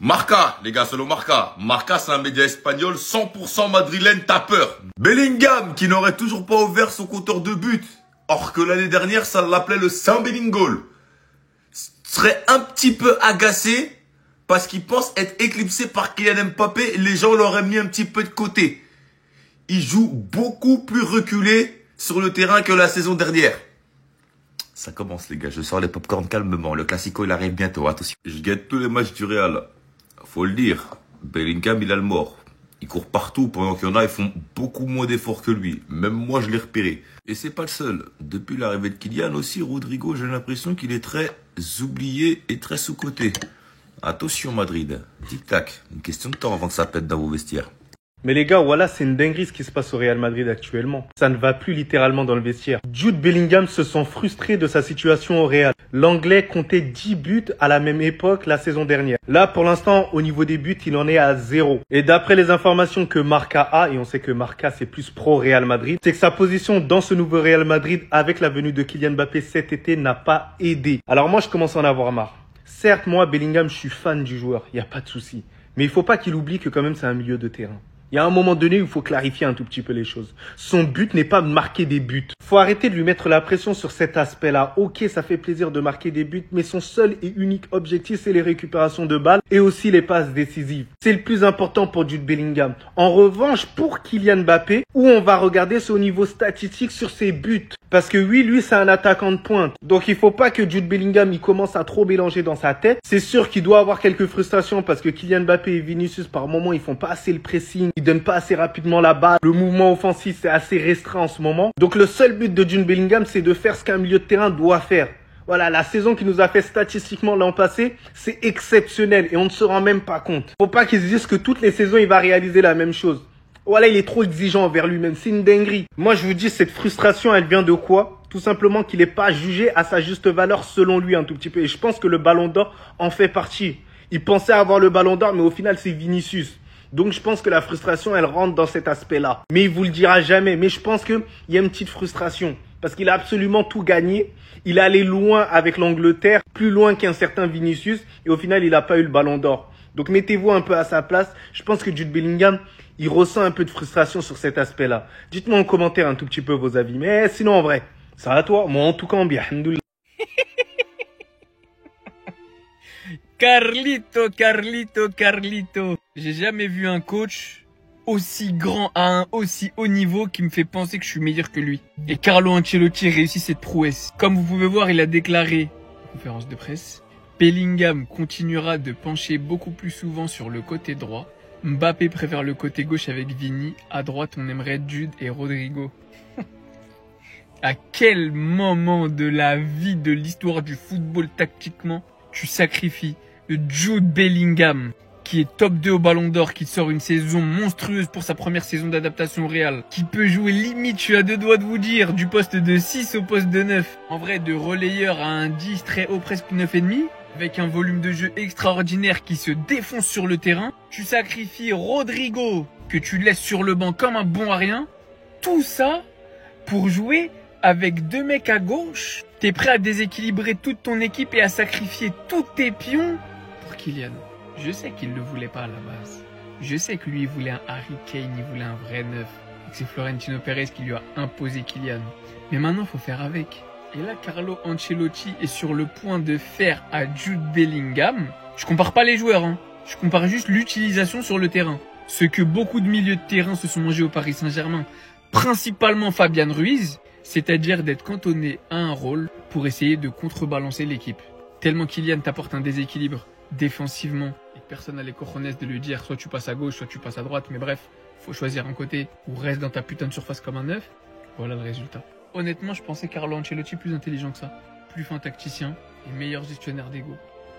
Marca, les gars, selon Marca. Marca, c'est un média espagnol 100% madrilène tapeur. Bellingham, qui n'aurait toujours pas ouvert son compteur de but. Or que l'année dernière, ça l'appelait le Saint Bellingol. Serait un petit peu agacé parce qu'il pense être éclipsé par Kylian Mbappé. Les gens l'auraient mis un petit peu de côté. Il joue beaucoup plus reculé sur le terrain que la saison dernière. Ça commence, les gars. Je sors les popcorn calmement. Le Classico, il arrive bientôt. Attention. Je guette tous les matchs du Real. Faut le dire. Bellingham, il a le mort. Il court partout pendant qu'il y en a, ils font beaucoup moins d'efforts que lui. Même moi, je l'ai repéré. Et c'est pas le seul. Depuis l'arrivée de Kylian aussi, Rodrigo, j'ai l'impression qu'il est très oublié et très sous-coté. Attention, Madrid. Tic-tac. Une question de temps avant que ça pète dans vos vestiaires. Mais les gars, voilà, c'est une dinguerie ce qui se passe au Real Madrid actuellement. Ça ne va plus littéralement dans le vestiaire. Jude Bellingham se sent frustré de sa situation au Real. L'Anglais comptait 10 buts à la même époque la saison dernière. Là, pour l'instant, au niveau des buts, il en est à 0. Et d'après les informations que Marca a, et on sait que Marca c'est plus pro Real Madrid, c'est que sa position dans ce nouveau Real Madrid avec la venue de Kylian Mbappé cet été n'a pas aidé. Alors moi, je commence à en avoir marre. Certes, moi, Bellingham, je suis fan du joueur, il n'y a pas de souci. Mais il faut pas qu'il oublie que quand même c'est un milieu de terrain. Il y a un moment donné où il faut clarifier un tout petit peu les choses. Son but n'est pas de marquer des buts. Faut arrêter de lui mettre la pression sur cet aspect-là. Ok, ça fait plaisir de marquer des buts, mais son seul et unique objectif, c'est les récupérations de balles et aussi les passes décisives. C'est le plus important pour Jude Bellingham. En revanche, pour Kylian Mbappé, où on va regarder c'est au niveau statistique sur ses buts. Parce que oui, lui, c'est un attaquant de pointe. Donc, il faut pas que Jude Bellingham, il commence à trop mélanger dans sa tête. C'est sûr qu'il doit avoir quelques frustrations parce que Kylian Mbappé et Vinicius, par moment, ils font pas assez le pressing. Ils donnent pas assez rapidement la balle. Le mouvement offensif, c'est assez restreint en ce moment. Donc, le seul but de Jude Bellingham, c'est de faire ce qu'un milieu de terrain doit faire. Voilà, la saison qu'il nous a fait statistiquement l'an passé, c'est exceptionnel et on ne se rend même pas compte. Faut pas qu'ils se disent que toutes les saisons, il va réaliser la même chose. Voilà, il est trop exigeant envers lui-même. C'est une dinguerie. Moi, je vous dis, cette frustration, elle vient de quoi? Tout simplement qu'il n'est pas jugé à sa juste valeur selon lui un tout petit peu. Et je pense que le Ballon d'Or en fait partie. Il pensait avoir le Ballon d'Or, mais au final, c'est Vinicius. Donc, je pense que la frustration, elle rentre dans cet aspect-là. Mais il vous le dira jamais. Mais je pense qu'il y a une petite frustration. Parce qu'il a absolument tout gagné. Il est allé loin avec l'Angleterre, plus loin qu'un certain Vinicius. Et au final, il n'a pas eu le Ballon d'Or. Donc, mettez-vous un peu à sa place. Je pense que Jude Bellingham, il ressent un peu de frustration sur cet aspect-là. Dites-moi en commentaire un tout petit peu vos avis. Mais sinon, en vrai, ça va toi? Moi, en tout cas, bien. Carlito. J'ai jamais vu un coach aussi grand à un aussi haut niveau qui me fait penser que je suis meilleur que lui. Et Carlo Ancelotti réussit cette prouesse. Comme vous pouvez voir, il a déclaré en conférence de presse, Bellingham continuera de pencher beaucoup plus souvent sur le côté droit. Mbappé préfère le côté gauche avec Vini. À droite, on aimerait Jude et Rodrigo. À quel moment de la vie, de l'histoire du football tactiquement, tu sacrifies Jude Bellingham, qui est top 2 au Ballon d'Or, qui sort une saison monstrueuse pour sa première saison d'adaptation au Real, qui peut jouer limite, je suis à deux doigts de vous dire, du poste de 6 au poste de 9. En vrai, de relayeur à un 10 très haut, presque 9,5. Avec un volume de jeu extraordinaire qui se défonce sur le terrain. Tu sacrifies Rodrigo, que tu laisses sur le banc comme un bon à rien. Tout ça pour jouer avec 2 mecs à gauche. T'es prêt à déséquilibrer toute ton équipe et à sacrifier tous tes pions pour Kylian. Je sais qu'il ne le voulait pas à la base. Je sais que lui, il voulait un Harry Kane, il voulait un vrai neuf. Et que c'est Florentino Pérez qui lui a imposé Kylian. Mais maintenant, il faut faire avec. Et là, Carlo Ancelotti est sur le point de faire à Jude Bellingham. Je compare pas les joueurs, hein. Je compare juste l'utilisation sur le terrain. Ce que beaucoup de milieux de terrain se sont mangés au Paris Saint-Germain, principalement Fabian Ruiz, c'est-à-dire d'être cantonné à un rôle pour essayer de contrebalancer l'équipe. Tellement Kylian t'apporte un déséquilibre défensivement et personne n'a les cojones de lui dire soit tu passes à gauche, soit tu passes à droite, mais bref, faut choisir un côté ou reste dans ta putain de surface comme un neuf. Voilà le résultat. Honnêtement, je pensais Carlo Ancelotti plus intelligent que ça, plus fin tacticien et meilleur gestionnaire d'ego.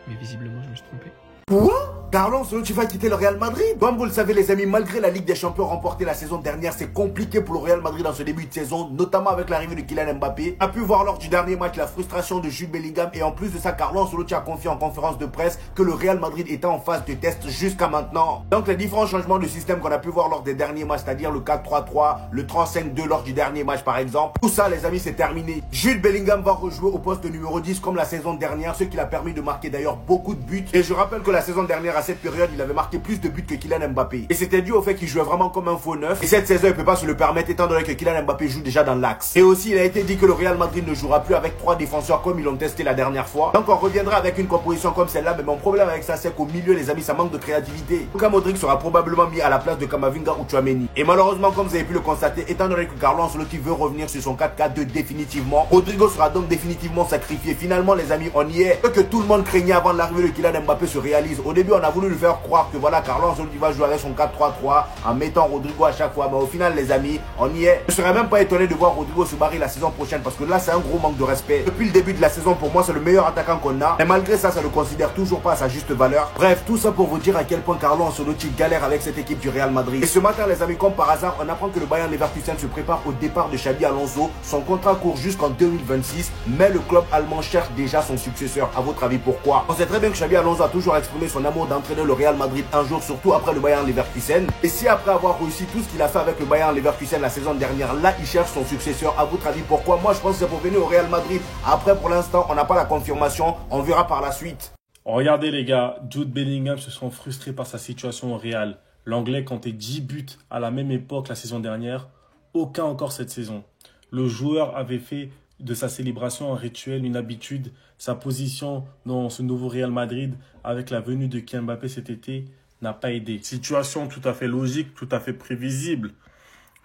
Mais visiblement, je me suis trompé. Quoi? Carlo Ancelotti va quitter le Real Madrid? Comme vous le savez les amis, malgré la Ligue des Champions remportée la saison dernière, c'est compliqué pour le Real Madrid dans ce début de saison, notamment avec l'arrivée de Kylian Mbappé. On a pu voir lors du dernier match la frustration de Jude Bellingham et en plus de ça, Carlo Ancelotti a confié en conférence de presse que le Real Madrid était en phase de test jusqu'à maintenant. Donc les différents changements de système qu'on a pu voir lors des derniers matchs, c'est-à-dire le 4-3-3, le 3-5-2 lors du dernier match par exemple, tout ça les amis c'est terminé. Jude Bellingham va rejouer au poste de numéro 10 comme la saison dernière, ce qui l'a permis de marquer d'ailleurs beaucoup de buts. Et je rappelle que la saison dernière à cette période, il avait marqué plus de buts que Kylian Mbappé. Et c'était dû au fait qu'il jouait vraiment comme un faux neuf. Et cette saison, il peut pas se le permettre étant donné que Kylian Mbappé joue déjà dans l'axe. Et aussi, il a été dit que le Real Madrid ne jouera plus avec 3 défenseurs comme ils l'ont testé la dernière fois. Donc on reviendra avec une composition comme celle-là, mais mon problème avec ça, c'est qu'au milieu, les amis, ça manque de créativité. Luka Modric sera probablement mis à la place de Kamavinga ou Tchouaméni. Et malheureusement, comme vous avez pu le constater, étant donné que Carlo Ancelotti veut revenir sur son 4-4-2 définitivement, Rodrigo sera donc définitivement sacrifié. Finalement, les amis, on y est. Ce que tout le monde craignait avant l'arrivée de Kylian Mbappé se réalise. Au début, on a voulu lui faire croire que voilà, Carlo Ancelotti va jouer avec son 4-3-3 en mettant Rodrigo à chaque fois. Mais au final, les amis, on y est. Je serais même pas étonné de voir Rodrigo se barrer la saison prochaine parce que là, c'est un gros manque de respect. Depuis le début de la saison, pour moi, c'est le meilleur attaquant qu'on a. Mais malgré ça, ça ne considère toujours pas à sa juste valeur. Bref, tout ça pour vous dire à quel point Carlo Ancelotti galère avec cette équipe du Real Madrid. Et ce matin, les amis, comme par hasard, on apprend que le Bayern Leverkusen se prépare au départ de Xabi Alonso. Son contrat court jusqu'en 2026, mais le club allemand cherche déjà son successeur. À votre avis, pourquoi? On sait très bien que Xabi Alonso a toujours exprimé son amour d'entraîner le Real Madrid un jour, surtout après le Bayern Leverkusen. Et si après avoir réussi tout ce qu'il a fait avec le Bayern Leverkusen la saison dernière, là, il cherche son successeur. À votre avis, pourquoi? Moi, je pense que c'est pour venir au Real Madrid. Après, pour l'instant, on n'a pas la confirmation. On verra par la suite. Regardez les gars, Jude Bellingham se sent frustré par sa situation au Real. L'Anglais comptait 10 buts à la même époque la saison dernière, aucun encore cette saison. Le joueur avait fait de sa célébration un rituel, une habitude. Sa position dans ce nouveau Real Madrid avec la venue de Kylian Mbappé cet été n'a pas aidé. Situation tout à fait logique, tout à fait prévisible.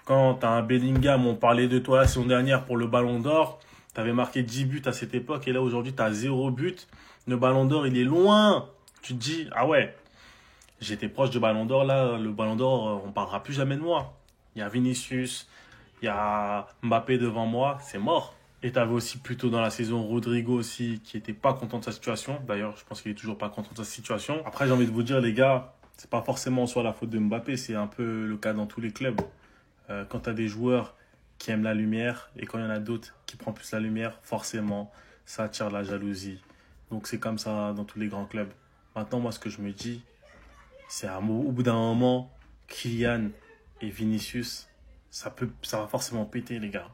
Quand tu as un Bellingham, on parlait de toi la saison dernière pour le Ballon d'Or, tu avais marqué 10 buts à cette époque et là aujourd'hui tu as 0 but. Le Ballon d'Or, il est loin. Tu te dis, ah ouais, j'étais proche du Ballon d'Or. Là, le Ballon d'Or, on ne parlera plus jamais de moi. Il y a Vinicius, il y a Mbappé devant moi, c'est mort. Et tu avais aussi plutôt dans la saison Rodrigo aussi qui n'était pas content de sa situation. D'ailleurs, je pense qu'il est toujours pas content de sa situation. Après, j'ai envie de vous dire, les gars, c'est pas forcément soit la faute de Mbappé, c'est un peu le cas dans tous les clubs. Quand tu as des joueurs qui aiment la lumière et quand il y en a d'autres qui prennent plus la lumière, forcément, ça attire la jalousie. Donc c'est comme ça dans tous les grands clubs. Maintenant, moi, ce que je me dis, c'est au bout d'un moment, Kylian et Vinicius, ça va forcément péter, les gars.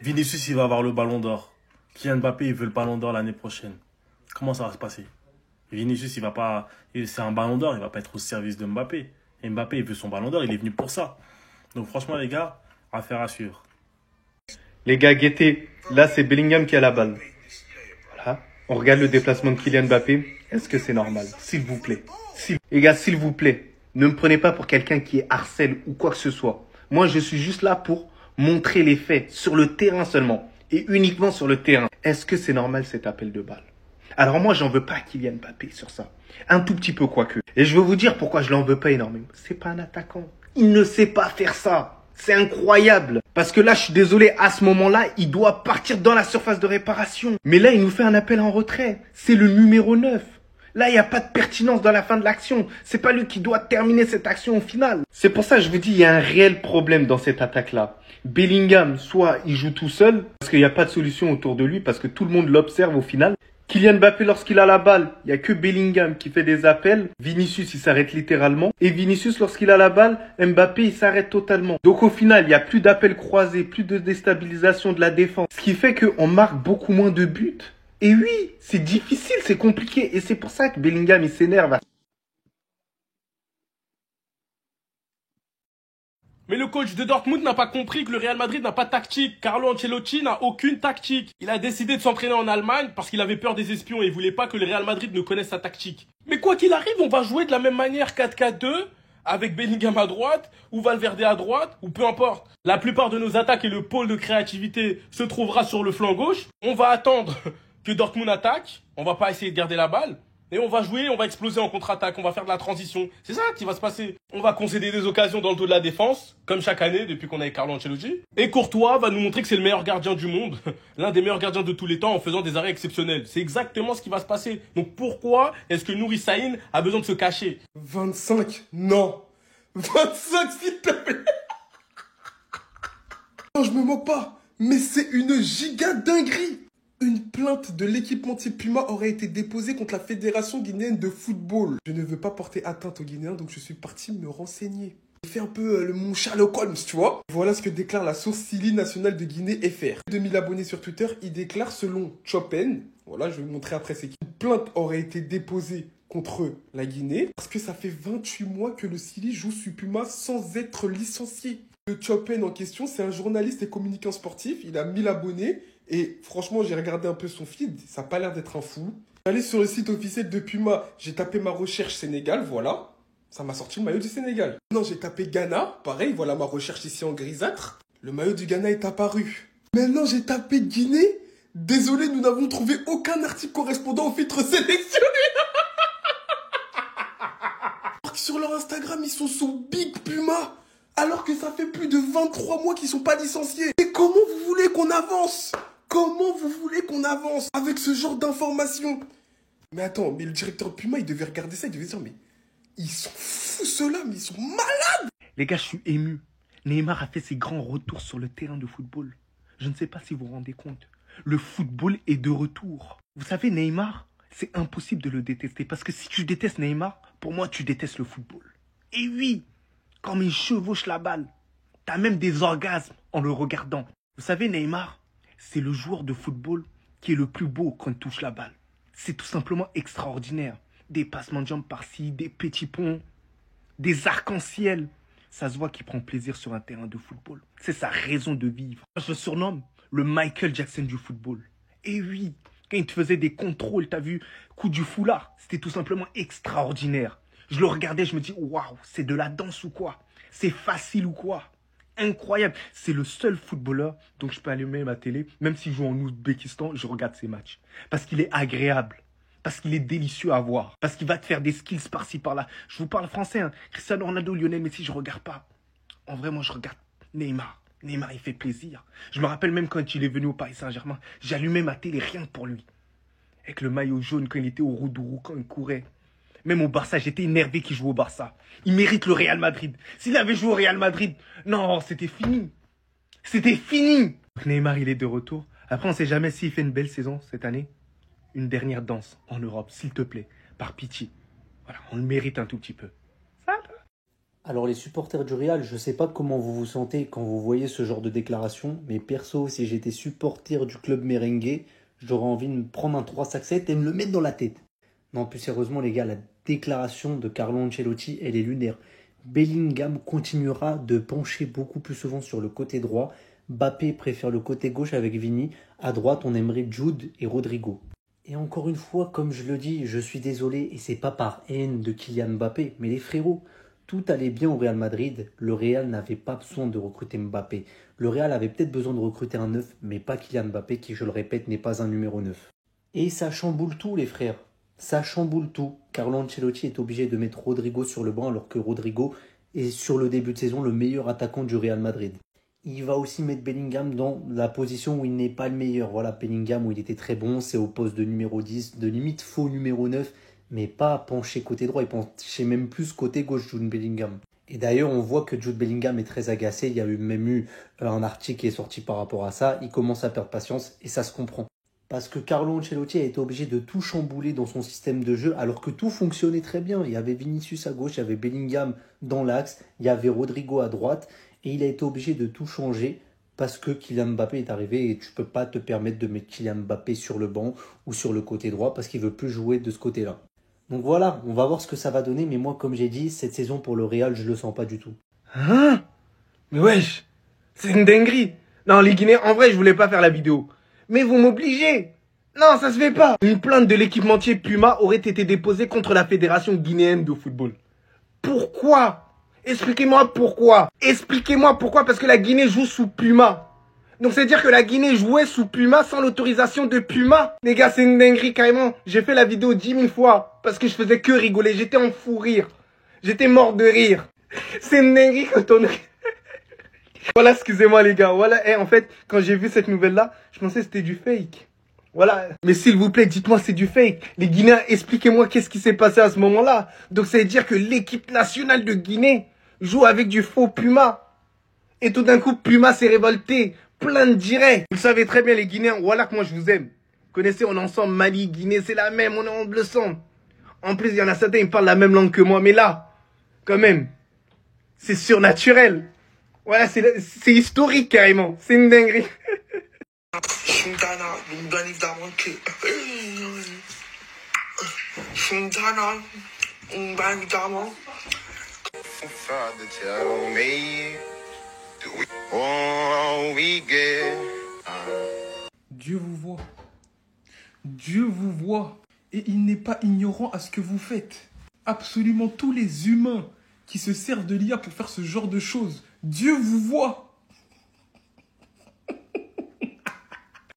Vinicius, il va avoir le Ballon d'Or. Kylian Mbappé, il veut le Ballon d'Or l'année prochaine. Comment ça va se passer? Vinicius, c'est un Ballon d'Or, il va pas être au service de Mbappé. Et Mbappé, il veut son Ballon d'Or, il est venu pour ça. Donc franchement, les gars, affaire à suivre. Les gars, guettez. Là, c'est Bellingham qui a la balle. Voilà. On regarde le déplacement de Kylian Mbappé. Est-ce que c'est normal? S'il vous plaît. Les gars, s'il vous plaît, ne me prenez pas pour quelqu'un qui est harcèle ou quoi que ce soit. Moi, je suis juste là pour montrer les faits sur le terrain seulement. Et uniquement sur le terrain. Est-ce que c'est normal cet appel de balle? Alors moi, j'en veux pas à Kylian Mbappé sur ça. Un tout petit peu quoique. Et je vais vous dire pourquoi je l'en veux pas énormément. C'est pas un attaquant. Il ne sait pas faire ça. C'est incroyable. Parce que là, je suis désolé, à ce moment-là, il doit partir dans la surface de réparation. Mais là, il nous fait un appel en retrait. C'est le numéro 9. Là, il n'y a pas de pertinence dans la fin de l'action. C'est pas lui qui doit terminer cette action au final. C'est pour ça que je vous dis, il y a un réel problème dans cette attaque-là. Bellingham, soit il joue tout seul, parce qu'il n'y a pas de solution autour de lui, parce que tout le monde l'observe au final. Kylian Mbappé, lorsqu'il a la balle, il n'y a que Bellingham qui fait des appels. Vinicius, il s'arrête littéralement. Et Vinicius, lorsqu'il a la balle, Mbappé, il s'arrête totalement. Donc au final, il n'y a plus d'appels croisés, plus de déstabilisation de la défense. Ce qui fait qu'on marque beaucoup moins de buts. Et oui, c'est difficile, c'est compliqué. Et c'est pour ça que Bellingham, il s'énerve. Mais le coach de Dortmund n'a pas compris que le Real Madrid n'a pas de tactique. Carlo Ancelotti n'a aucune tactique. Il a décidé de s'entraîner en Allemagne parce qu'il avait peur des espions et il voulait pas que le Real Madrid ne connaisse sa tactique. Mais quoi qu'il arrive, on va jouer de la même manière 4-4-2 avec Bellingham à droite ou Valverde à droite ou peu importe. La plupart de nos attaques et le pôle de créativité se trouvera sur le flanc gauche. On va attendre que Dortmund attaque. On va pas essayer de garder la balle. Et on va jouer, on va exploser en contre-attaque, on va faire de la transition. C'est ça qui va se passer. On va concéder des occasions dans le dos de la défense, comme chaque année depuis qu'on est avec Carlo Ancelotti. Et Courtois va nous montrer que c'est le meilleur gardien du monde, l'un des meilleurs gardiens de tous les temps en faisant des arrêts exceptionnels. C'est exactement ce qui va se passer. Donc pourquoi est-ce que Nouri Sahin a besoin de se cacher? 25, non. 25, s'il te plaît. Non, je me moque pas, mais c'est une giga dinguerie. Une plainte de l'équipementier Puma aurait été déposée contre la Fédération guinéenne de football. Je ne veux pas porter atteinte aux Guinéens, donc je suis parti me renseigner. J'ai fait un peu mon Sherlock Holmes, tu vois. Voilà ce que déclare la source Sili nationale de Guinée FR. 2000 abonnés sur Twitter, il déclare selon Chopin, voilà, je vais vous montrer après c'est qui. Une plainte aurait été déposée contre la Guinée parce que ça fait 28 mois que le Sili joue sous Puma sans être licencié. Le Chopin en question, c'est un journaliste et communicant sportif. Il a 1000 abonnés et franchement, j'ai regardé un peu son feed. Ça n'a pas l'air d'être un fou. J'allais sur le site officiel de Puma, j'ai tapé ma recherche Sénégal, voilà. Ça m'a sorti le maillot du Sénégal. Non, j'ai tapé Ghana, pareil, voilà ma recherche ici en grisâtre. Le maillot du Ghana est apparu. Maintenant, j'ai tapé Guinée. Désolé, nous n'avons trouvé aucun article correspondant au filtre sélectionné. Sur leur Instagram, ils sont sous Big Puma. Alors que ça fait plus de 23 mois qu'ils sont pas licenciés. Et comment vous voulez qu'on avance? Comment vous voulez qu'on avance avec ce genre d'informations? Mais attends, mais le directeur Puma, il devait regarder ça, il devait se dire, mais ils sont fous ceux-là, mais ils sont malades. Les gars, je suis ému. Neymar a fait ses grands retours sur le terrain de football. Je ne sais pas si vous vous rendez compte. Le football est de retour. Vous savez, Neymar, c'est impossible de le détester. Parce que si tu détestes Neymar, pour moi, tu détestes le football. Et oui, comme il chevauche la balle, t'as même des orgasmes en le regardant. Vous savez, Neymar, c'est le joueur de football qui est le plus beau quand il touche la balle. C'est tout simplement extraordinaire. Des passements de jambes par-ci, des petits ponts, des arcs-en-ciel. Ça se voit qu'il prend plaisir sur un terrain de football. C'est sa raison de vivre. Je le surnomme le Michael Jackson du football. Et oui, quand il te faisait des contrôles, t'as vu, coup du foulard, c'était tout simplement extraordinaire. Je le regardais, je me dis, waouh, c'est de la danse ou quoi? C'est facile ou quoi? Incroyable. C'est le seul footballeur dont je peux allumer ma télé, même s'il joue en Ouzbékistan, je regarde ses matchs. Parce qu'il est agréable. Parce qu'il est délicieux à voir. Parce qu'il va te faire des skills par-ci, par-là. Je vous parle français, hein. Cristiano Ronaldo, Lionel Messi, je regarde pas. En vrai, moi, je regarde Neymar. Neymar, il fait plaisir. Je me rappelle même quand il est venu au Paris Saint-Germain, j'allumais ma télé rien que pour lui. Avec le maillot jaune, quand il était au Roudourou, quand il courait. Même au Barça, j'étais énervé qu'il joue au Barça. Il mérite le Real Madrid. S'il avait joué au Real Madrid, non, c'était fini. C'était fini. Neymar, il est de retour. Après, on ne sait jamais s'il fait une belle saison cette année. Une dernière danse en Europe, s'il te plaît, par pitié. Voilà, on le mérite un tout petit peu. Alors les supporters du Real, je sais pas comment vous vous sentez quand vous voyez ce genre de déclaration, mais perso, si j'étais supporter du club merengue, j'aurais envie de me prendre un 3-5-7 et me le mettre dans la tête. Non, plus sérieusement les gars, la déclaration de Carlo Ancelotti, elle est lunaire. Bellingham continuera de pencher beaucoup plus souvent sur le côté droit. Mbappé préfère le côté gauche avec Vini. À droite, on aimerait Jude et Rodrigo. Et encore une fois, comme je le dis, je suis désolé, et c'est pas par haine de Kylian Mbappé, mais les frérots, tout allait bien au Real Madrid, le Real n'avait pas besoin de recruter Mbappé. Le Real avait peut-être besoin de recruter un 9, mais pas Kylian Mbappé qui, je le répète, n'est pas un numéro 9. Et ça chamboule tout les frères, ça chamboule tout. Carlo Ancelotti est obligé de mettre Rodrigo sur le banc alors que Rodrigo est sur le début de saison le meilleur attaquant du Real Madrid. Il va aussi mettre Bellingham dans la position où il n'est pas le meilleur. Voilà, Bellingham où il était très bon, c'est au poste de numéro 10, de limite faux numéro 9, mais pas penché côté droit, il penchait même plus côté gauche Jude Bellingham. Et d'ailleurs, on voit que Jude Bellingham est très agacé, il y a même eu un article qui est sorti par rapport à ça, il commence à perdre patience et ça se comprend. Parce que Carlo Ancelotti a été obligé de tout chambouler dans son système de jeu alors que tout fonctionnait très bien. Il y avait Vinicius à gauche, il y avait Bellingham dans l'axe, il y avait Rodrigo à droite. Et il a été obligé de tout changer parce que Kylian Mbappé est arrivé et tu ne peux pas te permettre de mettre Kylian Mbappé sur le banc ou sur le côté droit parce qu'il ne veut plus jouer de ce côté-là. Donc voilà, on va voir ce que ça va donner. Mais moi, comme j'ai dit, cette saison pour le Real, je ne le sens pas du tout. Hein? Mais wesh, c'est une dinguerie. Non, les Guinéens, en vrai, je voulais pas faire la vidéo. Mais vous m'obligez. Non, ça se fait pas. Une plainte de l'équipementier Puma aurait été déposée contre la Fédération guinéenne de football. Pourquoi? Expliquez-moi pourquoi. Expliquez-moi pourquoi, parce que la Guinée joue sous Puma. Donc c'est-à-dire que la Guinée jouait sous Puma sans l'autorisation de Puma. Les gars, c'est une dinguerie carrément. J'ai fait la vidéo 10 000 fois parce que je faisais que rigoler. J'étais en fou rire. J'étais mort de rire. C'est une dinguerie quand on... Voilà, excusez-moi les gars. Voilà, en fait, quand j'ai vu cette nouvelle-là, je pensais que c'était du fake. Voilà. Mais s'il vous plaît, dites-moi c'est du fake. Les Guinéens, expliquez-moi qu'est-ce qui s'est passé à ce moment-là. Donc ça veut dire que l'équipe nationale de Guinée joue avec du faux Puma. Et tout d'un coup, Puma s'est révolté. Plein de directs. Vous le savez très bien les Guinéens, voilà que moi je vous aime. Vous connaissez, on est ensemble, Mali, Guinée, c'est la même, on est en bleu sang. En plus, il y en a certains, ils parlent la même langue que moi. Mais là, quand même, c'est surnaturel. Voilà, c'est historique carrément. C'est une dinguerie. 괜찮아. 많잖아. Dieu vous voit. Dieu vous voit. Et il n'est pas ignorant à ce que vous faites. Absolument tous les humains qui se servent de l'IA pour faire ce genre de choses. Dieu vous voit.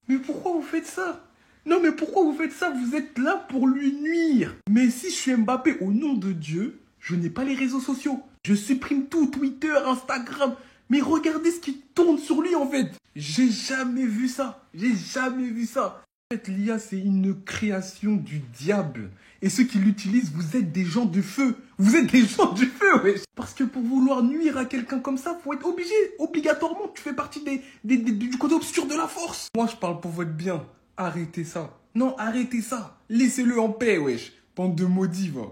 Mais pourquoi vous faites ça? Non, mais pourquoi vous faites ça? Vous êtes là pour lui nuire. Mais si je suis Mbappé, au nom de Dieu, je n'ai pas les réseaux sociaux. Je supprime tout, Twitter, Instagram. Mais regardez ce qui tourne sur lui, en fait. J'ai jamais vu ça. J'ai jamais vu ça. En fait, l'IA, c'est une création du diable. Et ceux qui l'utilisent, vous êtes des gens du feu. Vous êtes des gens du feu, wesh. Parce que pour vouloir nuire à quelqu'un comme ça, faut être obligé. Obligatoirement, tu fais partie du côté obscur de la force. Moi, je parle pour votre bien. Arrêtez ça. Non, arrêtez ça. Laissez-le en paix, wesh. Bande de maudits, va.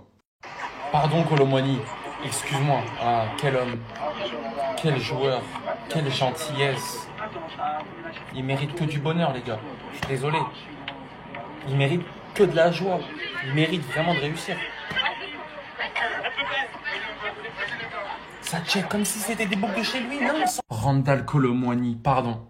Pardon, Kolo Muani. Excuse-moi. Ah, quel homme. Quel joueur. Quelle gentillesse. Il mérite que du bonheur, les gars. Je suis désolé. Il mérite que de la joie. Il mérite vraiment de réussir. Ça check comme si c'était des boucles de chez lui, non? Randal Kolo Muani, pardon.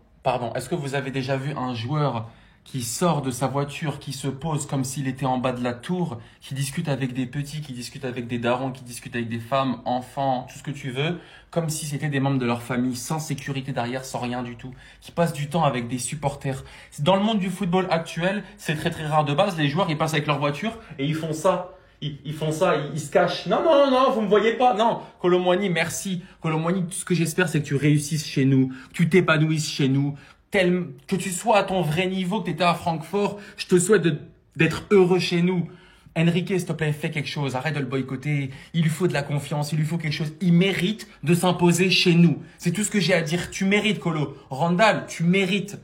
Est-ce que vous avez déjà vu un joueur qui sort de sa voiture, qui se pose comme s'il était en bas de la tour, qui discute avec des petits, qui discute avec des darons, qui discute avec des femmes, enfants, tout ce que tu veux, comme si c'était des membres de leur famille, sans sécurité derrière, sans rien du tout, qui passent du temps avec des supporters. Dans le monde du football actuel, c'est très très rare de base, les joueurs ils passent avec leur voiture et ils font ça. Ils font ça, ils se cachent. Non, vous me voyez pas. Non, Kolo Muani, merci. Kolo Muani, tout ce que j'espère, c'est que tu réussisses chez nous, que tu t'épanouisses chez nous, que tu sois à ton vrai niveau, que tu étais à Francfort. Je te souhaite d'être heureux chez nous. Enrique, s'il te plaît, fais quelque chose. Arrête de le boycotter. Il lui faut de la confiance, il lui faut quelque chose. Il mérite de s'imposer chez nous. C'est tout ce que j'ai à dire. Tu mérites, Kolo. Randal, tu mérites.